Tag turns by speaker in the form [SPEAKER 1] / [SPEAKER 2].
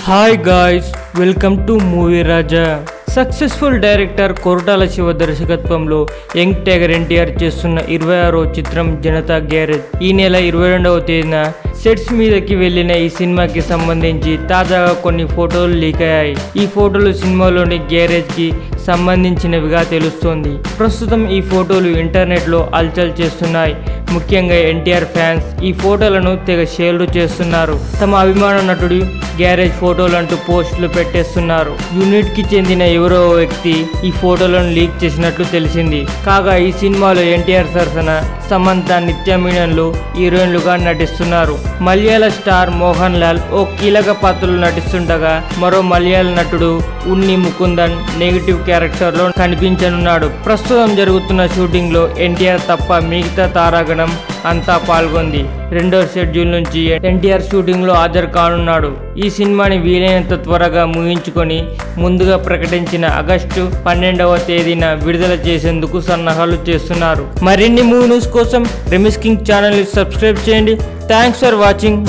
[SPEAKER 1] Hi guys, welcome to movie Raja. Successful director Koratala Shiva దర్శకత్వంలో young tiger NTR చేస్తున్న 26వ చిత్రం Janata garage ఈ నెల 22వ తేదీన సెట్స్ మీదకి వెళ్లిన ఈ సినిమాకి సంబంధించి తాజాగా కొన్ని ఫోటోలు లీక్ అయ్యాయి. ఈ ఫోటోలు సినిమాలోని గ్యారేజ్ కి సంబంధించినవిగా తెలుస్తోంది. ప్రస్తుతం ఈ ఫోటోలు ఇంటర్నెట్ లో హల్చల్ చేస్తున్నాయి. ముఖ్యంగా ఎన్టీఆర్ ఫ్యాన్స్ ఈ ఫోటోలను తెగ షేర్లు చేస్తున్నారు. తమ అభిమాన నటుడి గ్యారేజ్ ఫోటోలు అంటూ పోస్టులు పెట్టేస్తున్నారు. యూనిట్ కి చెందిన ఎవరో వ్యక్తి ఈ ఫోటోలను లీక్ చేసినట్లు తెలిసింది. కాగా ఈ సినిమాలో ఎన్టీఆర్ సరసన సమంత, నిత్య మీనన్లు హీరోయిన్లుగా నటిస్తున్నారు. మలయాళ స్టార్ మోహన్ లాల్ ఓ కీలక పాత్రలు నటిస్తుండగా మరో మలయాళ నటుడు ఉన్ని ముకుందన్ నెగిటివ్ క్యారెక్టర్ లో కనిపించనున్నాడు. ప్రస్తుతం జరుగుతున్న షూటింగ్ లో ఎన్టీఆర్ తప్ప మిగతా తారాగణం అంతా పాల్గొంది. 2వ షెడ్యూల్ నుంచి ఎన్టీఆర్ షూటింగ్ లో హాజరు కానున్నాడు. ఈ సినిమాని వీలైనంత త్వరగా ముగించుకొని ముందుగా ప్రకటించిన ఆగస్టు 12వ తేదీన విడుదల చేసేందుకు సన్నాహాలు చేస్తున్నారు. మరిన్ని మూవీ న్యూస్ కోసం రెమిస్ కింగ్ ఛానల్ ని సబ్స్క్రైబ్ చేయండి. Thanks for watching.